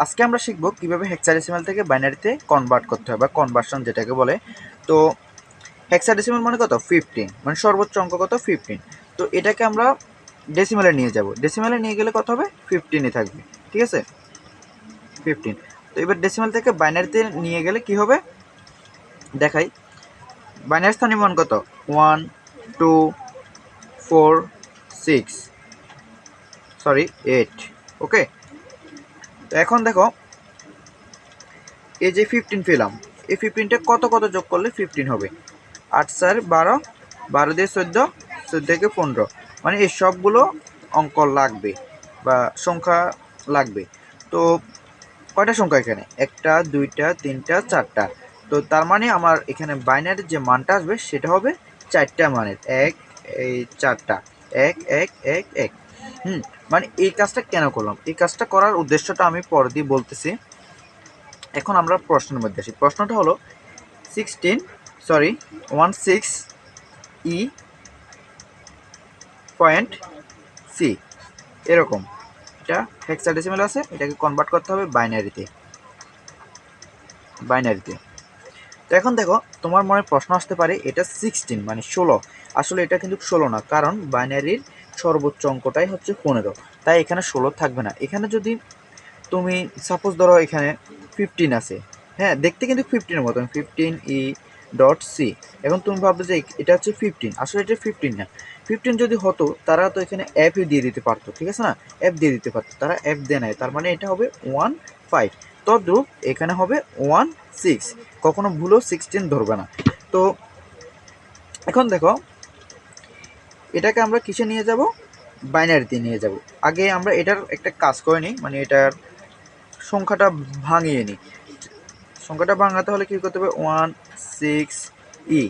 আজকে আমরা শিখব কিভাবে হেক্সাডেসিমাল থেকে বাইনারিতে কনভার্ট করতে হয় বা কনভার্সন যেটাকে বলে। তো হেক্সাডেসিমাল মানে কত 15, মানে সর্বোচ্চ অঙ্ক কত 15। তো এটাকে আমরা ডেসিমালে নিয়ে যাব, ডেসিমালে নিয়ে গেলে কত হবে 15ই থাকবে, ঠিক আছে 15। তো এবার ডেসিমাল থেকে বাইনারিতে নিয়ে গেলে কি হবে দেখাই। বাইনারি স্থানীয় মান কত 1 2 4 6 সরি 8। ওকে, তো এখন দেখো এই যে 15 পেলাম, এই 15টা কত কত যোগ করলে 15 হবে। 8 4 12, 12 দিয়ে 14, 14 থেকে 15, মানে এই সবগুলো অঙ্ক লাগবে বা সংখ্যা লাগবে। তো কয়টা সংখ্যা এখানে, একটা দুইটা তিনটা চারটা। তো তার মানে আমার এখানে বাইনারির যে মানটা আসবে সেটা হবে চারটা মানের, এক এই চারটা, এক এক এক এক। মানে এই কাজটা কেন করলাম, এই কাজটা করার উদ্দেশ্যটা আমি পরে দিয়ে বলতেছি। এখন আমরা প্রশ্নের মধ্যে আসি। প্রশ্নটা হলো 16 পয়েন্ট সি এরকম, এটা হেক্সাডেসিমাল আছে, এটাকে কনভার্ট করতে হবে বাইনারিতে। তো এখন দেখো তোমার মনে প্রশ্ন আসতে পারে এটা 16 মানে 16, আসলে এটা কিন্তু 16 না, কারণ বাইনারির সর্বোচ্চ অঙ্কটাই হচ্ছে 15, তাই এখানে 16 থাকবে না। এখানে যদি তুমি সাপোজ ধরো এখানে 15 আছে, হ্যাঁ দেখতে কিন্তু 15 এর মতন, 15E.C। এখন তুমি ভাববে যে এটা হচ্ছে 15, আসলে এটা 15 না। 15 যদি হতো তারা তো এখানে এফ দিয়ে দিতে পারতো, ঠিক আছে না, এফ দিয়ে দিতে পারতো, তারা এফ দেয় নাই, তার মানে এটা হবে 15। তদ্রূপ এখানে হবে 16, কখনো ভুলেও 16 ধরবে না। তো এখন দেখো এটাকে আমরা কিসে নিয়ে যাব, বাইনারিতে নিয়ে যাব। আগে আমরা এটার একটা কাজ করে নিই, মানে এটার সংখ্যাটা ভাঙিয়ে নিই। সংখ্যাটা ভাঙাতে হলে কী করতে হবে, 16E,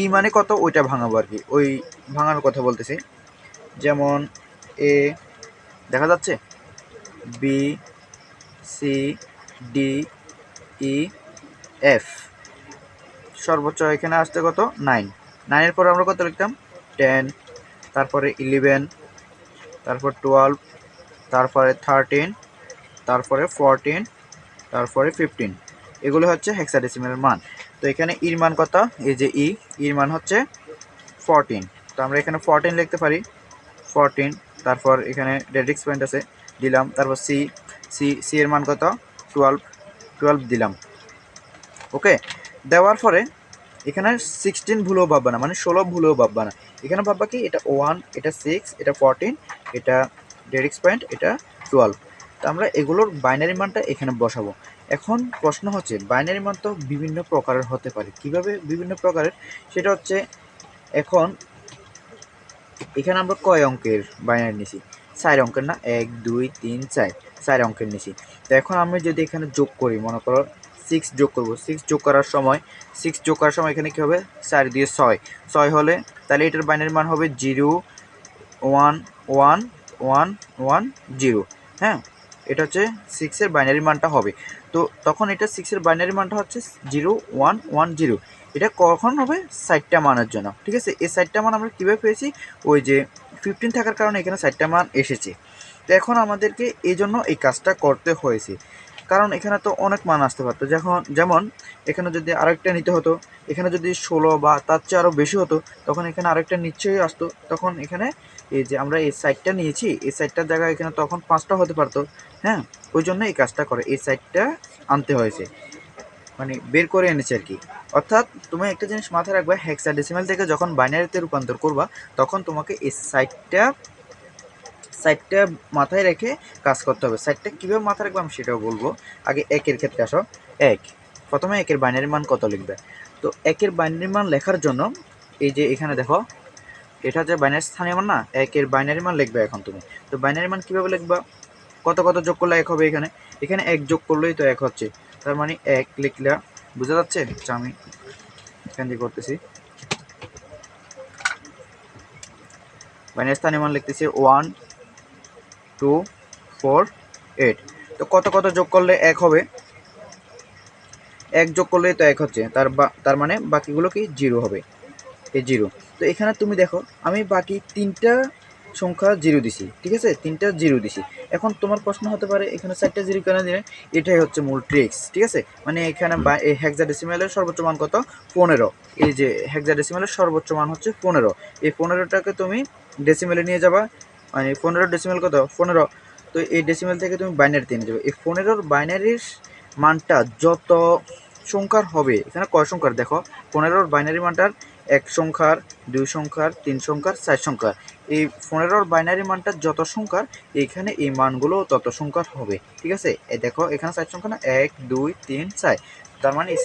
ই মানে কত ওইটা ভাঙাবো আর কি, ওই ভাঙানোর কথা বলতেছি। যেমন এ দেখা যাচ্ছে, B C D E F, সর্বোচ্চ এখানে আসতে কত 9, 9-এর পরে আমরা কত লিখতাম 10, তারপরে 11, তারপর 12, তারপরে 13, তারপরে 14, তারপরে 15, এগুলো হচ্ছে হেক্সাডেসিমালের মান। তো এখানে ইর মান কত, এই যে ইর মান হচ্ছে 14, তো আমরা এখানে 14 লিখতে পারি, 14। তারপর এখানে রেডিক্স পয়েন্ট আছে দিলাম, তারপর সি সি সি এর মান কত 12, 12 দিলাম। ওকে, দেওয়ার পরে এখানে 16 ভুলেও ভাববা না, মানে 16 ভুলেও ভাববা না, এখানে ভাববা কি এটা 1, এটা 6, এটা 14, এটা রেডিক্স পয়েন্ট, এটা 12। তো আমরা এগুলোর বাইনারি মানটা এখানে বসাবো। এখন প্রশ্ন হচ্ছে বাইনারি মান তো বিভিন্ন প্রকারের হতে পারে, কিভাবে বিভিন্ন প্রকারের, সেটা হচ্ছে এখন এখানে আমরা কয় অঙ্কের বাইনারি নিছি, 4 অঙ্কের না, 1 2 3 4, 4 অঙ্কের নিছি। তো এখন আমি যদি এখানে যোগ করি, মনে করো 6 যোগ করব, 6 যোগ করার সময় এখানে কী হবে, 4 দিয়ে 6, 6 হলে তাহলে এটার বাইনারি মান হবে 0 1 1 1 1 0। হ্যাঁ, এটা হচ্ছে 6-এর বাইনারি মানটা হবে। তো তখন এটা 6-এর বাইনারি মানটা হচ্ছে 0 1 1 0। এটা কখন হবে, 4টা মানের জন্য, ঠিক আছে। এই 4টা মান আমরা কীভাবে পেয়েছি, ওই যে 15 থাকার কারণে এখানে 4টা মান এসেছে। তো এখন আমাদেরকে এই জন্য এই কাজটা করতে হয়েছে, কারণ এখানে তো অনেক মান আসতে পারতো। যেমন এখানে যদি আরেকটা নিতে হতো, এখানে যদি 16 বা তার চেয়ে আরও বেশি হতো, তখন এখানে আরেকটা নিশ্চয়ই আসতো। তখন এখানে এই যে আমরা এই সাইডটা নিয়েছি, এই সাইডটার জায়গায় এখানে তখন 5টা হতে পারতো। হ্যাঁ, ওই জন্য এই কাজটা করে, এই সাইডটা আনতে হয়েছে, মানে বের করে এনেছে আর কি। অর্থাৎ তুমি একটা জিনিস মাথায় রাখবে, হেক্সাডেসিমাল থেকে যখন বাইনারিতে রূপান্তর করবা, তখন তোমাকে এই সাইডটা মাথায় রেখে কাজ করতে হবে। সাইডটা কীভাবে মাথায় রাখবে আমি সেটাও বলবো। আগে একের ক্ষেত্রে আসো, এক, প্রথমে একের বাইনারি মান কত লিখবে। তো একের বাইনারি মান লেখার জন্য এই যে এখানে দেখো, এটা যে বাইনারি স্থানীয় মান না, একের বাইনারি মান লিখবে এখন তুমি। তো বাইনারি মান কীভাবে লিখবা, কত কত যোগ করলে এক হবে, এখানে এখানে এক যোগ করলেই তো এক হচ্ছে, তার মানে এক লিখলা, বুঝা যাচ্ছে। আচ্ছা আমি এখান দিয়ে করতেছি, বাইনারি স্থানীয় মান লিখতেছি 1 2 4 8। তো কত কত যোগ করলে এক হবে, এক যোগ করলেই তো এক হচ্ছে, তার মানে বাকিগুলো কি 0 হবে, এই 0। তো এখানে তুমি দেখো আমি বাকি তিনটা সংখ্যা জিরো দিছি, ঠিক আছে, 3টা জিরো দিছি। এখন তোমার প্রশ্ন হতে পারে এখানে 4টা জিরো কেন দিলে? এটাই হচ্ছে মূল ট্রিক্স, ঠিক আছে। মানে এখানে এই হেক্সাডেসিমালের সর্বোচ্চ মান কত? 15। এই যে হেক্সাডেসিমালের সর্বোচ্চ মান হচ্ছে 15। এই 15টাকে তুমি ডেসিমেলে নিয়ে যাবা, মানে 15 ডেসিমেল কত? 15। তো এই ডেসিমেল থেকে তুমি বাইনারিতে নিয়ে যাবে। এই 15-র বাইনারির মানটা যত সংখ্যার হবে, এখানে কয় সংখ্যার দেখো, 15-র বাইনারি মানটার 1 সংখ্যার, 2 সংখ্যার, 3 সংখ্যার, 4 সংখ্যার। এই 15-র বাইনারি মানটা যত সংখ্যার, এখানে এই মানগুলো তত সংখ্যার হবে, ঠিক আছে। এই দেখো এখানে 4 সংখ্যা না, 1 2 3 4, তার মানে এই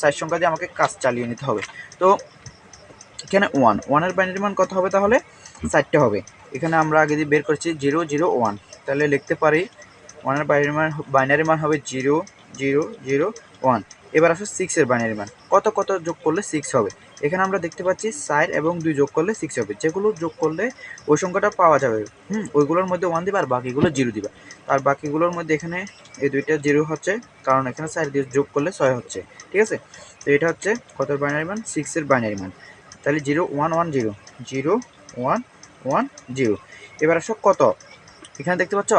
4 সংখ্যা দিয়ে আমাকে কাজ চালিয়ে নিতে হবে। তো এখানে 1 এর বাইনারি মান কত হবে? তাহলে 4টে হবে। এখানে আমরা আগে দিয়ে বের করছি 0 0 1, তাহলে লিখতে পারি 1-এর বাইনারি মান হবে 0 0 0 1। এবার আসো 6-এর বাইনারি মান কত কত যোগ করলে 6 হবে। এখানে আমরা দেখতে পাচ্ছি 4 এবং 2 যোগ করলে 6 হবে। যেগুলো যোগ করলে ওই সংখ্যাটা পাওয়া যাবে, ওইগুলোর মধ্যে 1 দিবা আর বাকিগুলো 0 দিবা। আর বাকিগুলোর মধ্যে এখানে এই দুইটা 0 হচ্ছে, কারণ এখানে 4 দিয়ে যোগ করলে 6 হচ্ছে, ঠিক আছে। তো এটা হচ্ছে কত বাইনারি মান? 6-এর বাইনারি মান। তাহলে 0 1 1 0 0 1 1 0। এবার আসো কত, এখানে দেখতে পাচ্ছ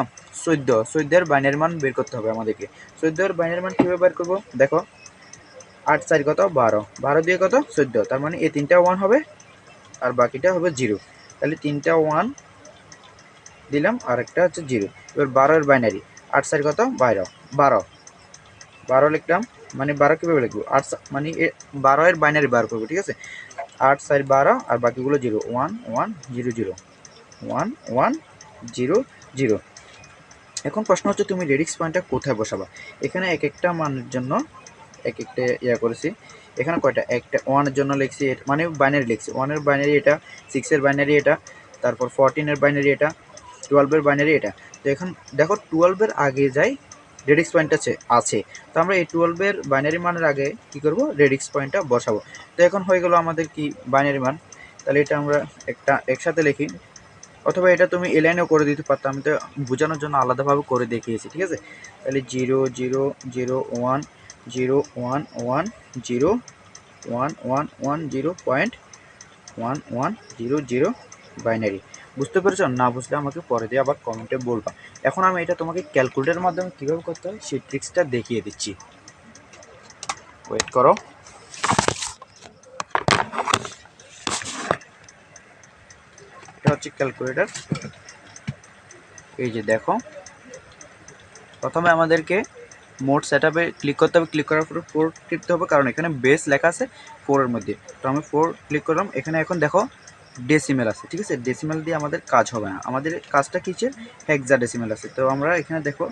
14-এর বাইনারি মান বের করতে হবে আমাদেরকে। 14-এর বাইনারি মান কীভাবে বের করবো? দেখো 8 4 কত? 12, 12 দিয়ে কত? 14, তার মানে এই 3টা 1 হবে আর বাকিটা হবে 0। তাহলে 3টা 1 দিলাম আর একটা হচ্ছে 0। এবার 12-এর বাইনারি 8 4 কত? 12, 12 12 লিখলাম। মানে 12 কীভাবে লিখবো? 8 মানে 12-এর বাইনারি বার করবো, ঠিক আছে। 8 4 12 আর বাকিগুলো 0 1 1 0 0 1 1 0 0। এখন প্রশ্ন হচ্ছে তুমি রেডিক্স পয়েন্টটা কোথায় বসাবা? এখানে এক একটা মানের জন্য এক একটা করেছি। এখানে কয়টা? একটা 1-এর জন্য লিখছি, মানে বাইনারি লিখছি। 1-এর বাইনারি এটা, 6-এর বাইনারি এটা, তারপর 14-এর বাইনারি এটা, 12-এর বাইনারি এটা। তো এখন দেখো 12-এর আগে যাই রেডিক্স পয়েন্টটা আছে। তো আমরা এই 12-এর বাইনারি মানের আগে কী করব? রেডিক্স পয়েন্টটা বসাবো। তো এখন হয়ে গেল আমাদের কি বাইনারি মান। তাহলে এটা আমরা একটা একসাথে লিখি, অথবা এটা তুমি এলাইনেও করে দিতে পারতাম, আমি তো বোঝানোর জন্য আলাদাভাবে করে দেখিয়েছি, ঠিক আছে। তাহলে 0 0 0 1 0 1 1 0 1 1 1 0 পয়েন্ট 1 1 0 0 বাইনারি। বুঝতে পেরেছো? না বুঝলে আমাকে পরে দিয়ে আবার কমেন্টে বলবা। এখন আমি এটা তোমাকে ক্যালকুলেটরের মাধ্যমে কীভাবে করতে হয় সেই ট্রিক্সটা দেখিয়ে দিচ্ছি, ওয়েট করো। এটা হচ্ছে ক্যালকুলেটর। এই যে দেখো, প্রথমে আমাদেরকে মোড সেট আপে ক্লিক করতে হবে। ক্লিক করার পরে 4 টিপতে হবে, কারণ এখানে বেস লেখা আছে 4-এর মধ্যে। তো আমি 4 ক্লিক করলাম। এখানে এখন দেখো ডেসিমেল আছে, ঠিক আছে। ডেসিমেল দিয়ে আমাদের কাজ হবে না, আমাদের কাজটা কিসের? হেক্সাডেসিমেল আছে। তো আমরা এখানে দেখো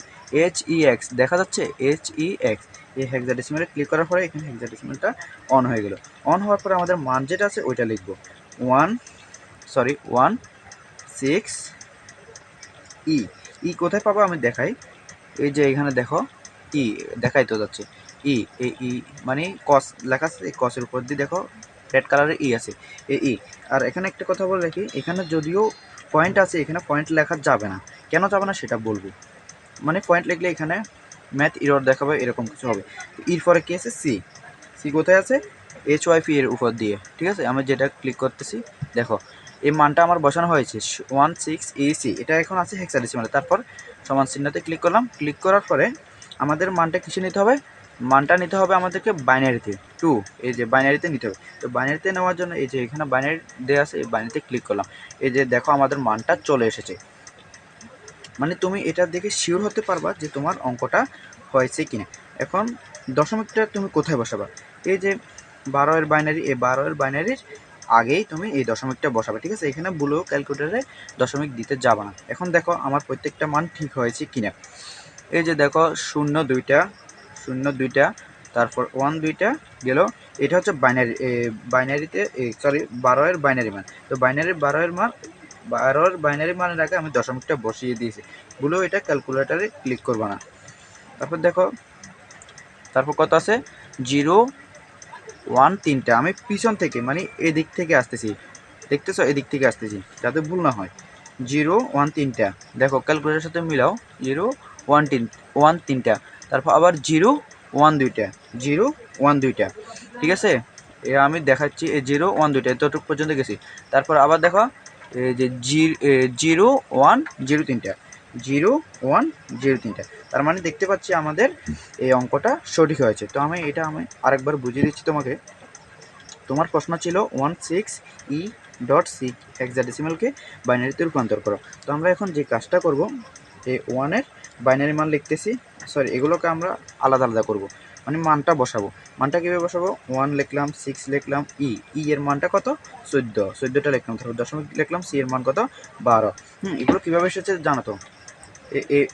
HEX দেখা যাচ্ছে, HEX এই হেক্সাডেসিমেলে ক্লিক করার পরে এখানে হেক্সাডেসিমেলটা অন হয়ে গেল। অন হওয়ার পরে আমাদের মান যেটা আছে ওইটা লিখবো 16E। কোথায় পাবো আমি দেখাই। এই যে এখানে দেখো ই দেখাই তো যাচ্ছে, ই মানে কস লেখা আছে। এই কসের উপর দিয়ে দেখো রেড কালারের আছে, ই। আর এখানে একটা কথা বলে রাখি, এখানে যদিও পয়েন্ট আছে, এখানে পয়েন্ট লেখা যাবে না। কেন যাবে না সেটা বলবো। মানে পয়েন্ট লিখলে এখানে ম্যাথ এরর দেখাবে, এরকম কিছু হবে। এর পরে কি আছে? সি কোথায় আছে? HYP এর উপর দিয়ে, ঠিক আছে। আমি যেটা ক্লিক করতেছি দেখো এই মানটা আমার বসানো হয়েছে 16EC, এটা এখন আছে হেক্সাডেসিমালে। তারপর সমান চিহ্নতে ক্লিক করলাম। ক্লিক করার পরে আমাদের মানটা কিসে নিতে হবে? মানটা নিতে হবে আমাদেরকে বাইনারিতে 2, এই যে বাইনারিতে নিতে হবে। তো বাইনারিতে নেওয়ার জন্য এই যে এখানে বাইনারি দেওয়া আছে, এই বাইনারিতে ক্লিক করলাম। এই যে দেখো আমাদের মানটা চলে এসেছে। মানে তুমি এটা দেখে শিওর হতে পারবা যে তোমার অঙ্কটা হয়েছে কিনা। এখন দশমিকটা তুমি কোথায় বসাবা? এই যে 12-এর বাইনারি, এই 12-এর বাইনারির আগেই তুমি এই দশমিকটা বসাবে, ঠিক আছে। এখানে বলো ক্যালকুলেটরে দশমিক দিতে যাবে না। এখন দেখো আমার প্রত্যেকটা মান ঠিক হয়েছে কিনা। এই যে দেখো 0 2টা, 0 2টা, তারপর 1 2টা গেল। এটা হচ্ছে বাইনারিতে সরি 12-এর বাইনারি মান। তো বাইনারির 12-এর বাইনারি মানের আগে আমি দশমিকটা বসিয়ে দিয়েছি। বলেও এটা ক্যালকুলেটারে ক্লিক করবো না। তারপর দেখো, তারপর কত আছে? 0 1 3টা। আমি পিছন থেকে মানে এদিক থেকে আসতেছি, দেখতেছো? এদিক থেকে আসতেছি যাতে ভুল না হয়। 0 1 3টা, দেখো ক্যালকুলেটারের সাথে মিলাও। 0 1 3টা, তারপর আবার 0 1 2টা, 0 1 2টা, ঠিক আছে। আমি দেখাচ্ছি এই 0 1 2টা এতটুকু পর্যন্ত গেছি। তারপর আবার দেখো এই যে 0 1 0 তিনটা 0 1 0 তিনটা, তার মানে দেখতে পাচ্ছি আমাদের এই অঙ্কটা সঠিক হয়েছে। তো আমি আরেকবার বুঝিয়ে দিচ্ছি তোমাকে। তোমার প্রশ্ন ছিল 16E.6 হেক্সাডেসিমালকে বাইনারিতে রূপান্তর করো। তো আমরা এখন যে কাজটা করব, এই 1-এর বাইনারি মান লিখতেছি, সরি এগুলোকে আমরা আলাদা আলাদা করব, মানে মানটা বসাবো। মানটা কীভাবে বসাবো? 1 লিখলাম, 6 লিখলাম, ই এর মানটা কত? 14টা লিখলাম, তারপর দশমিক লিখলাম, সি এর মান কত? 12। এগুলো কীভাবে এসেছে জানো তো?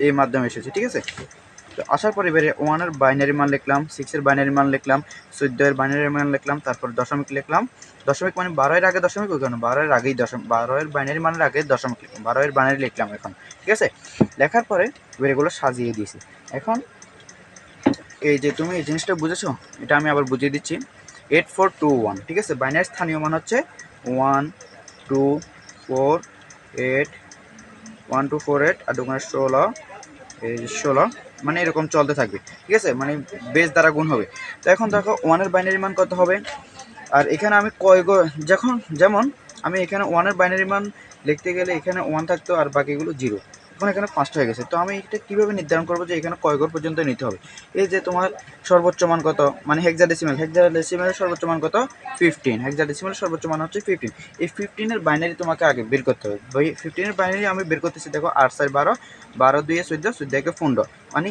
এই মাধ্যমে এসেছে, ঠিক আছে। তো আসার পরে এবারে 1-এর বাইনারি মান লিখলাম, 6-এর বাইনারি মান লিখলাম, 14-এর বাইনারি মান লিখলাম, তারপর দশমিক লিখলাম। দশমিক মানে 12-এর আগে দশমিক, ওই কারণে 12-এর আগেই 12-এর বাইনারি মানের আগে দশমিক লিখলাম, 12-এর বাইনারি লিখলাম এখন, ঠিক আছে। লেখার পরে এবার এগুলো সাজিয়ে দিয়েছি। এখন এই যে তুমি এই জিনিসটা বুঝেছো, এটা আমি আবার বুঝিয়ে দিচ্ছি। 8421, ঠিক আছে। বাইনারি স্থানীয় মান হচ্ছে 1 2 4 8 1 2 4 8 আর 2 16, এই 16, মানে এরকম চলতে থাকবে, ঠিক আছে, মানে বেস দ্বারা গুণ হবে। তো এখন দেখো 1-এর বাইনারি মান কত হবে, আর এখানে আমি যেমন আমি এখানে 1-এর বাইনারি মান লিখতে গেলে এখানে 1 থাকতো আর বাকিগুলো 0, এখন এখানে 5টা হয়ে গেছে। তো আমি এটা কীভাবে নির্ধারণ করবো যে এখানে কয় ঘর পর্যন্ত নিতে হবে? এই যে তোমার সর্বোচ্চ মান কত, মানে হেক্সাডেসিমালের সর্বোচ্চ মান কত? 15। হেক্সাডেসিমালের সর্বোচ্চ মান হচ্ছে 15। এই 15-এর বাইনারি তোমাকে আগে বের করতে হবে। 15-এর বাইনারি আমি বের করতেছি, দেখো 8 4 12, 12 2 14, 14 15, মানে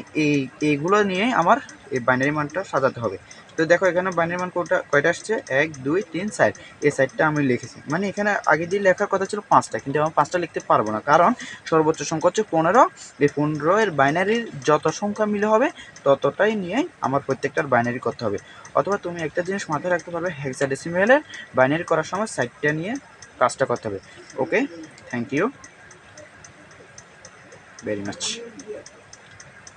এইগুলো নিয়ে আমার এই বাইনারি মানটা সাজাতে হবে। তো দেখো এখানে বাইনারি মান কয়টা আসছে? 1 2 3 4, এই সাইডটা আমি লিখেছি, মানে এখানে আগে দিয়ে লেখার কথা ছিল 5টা, কিন্তু আমি 5টা লিখতে পারবো না, কারণ সর্বোচ্চ সংখ্যা হচ্ছে 15। এই 15-এর বাইনারির যত সংখ্যা মিলে হবে ততটাই নিয়ে আমার প্রত্যেকটার বাইনারি করতে হবে। অথবা তুমি একটা জিনিস মাথায় রাখতে পারবে, হেক্সাডেসিমালের বাইনারি করার সময় সাইডটা নিয়ে কাজটা করতে হবে। ওকে, থ্যাংক ইউ ভেরি মাচ।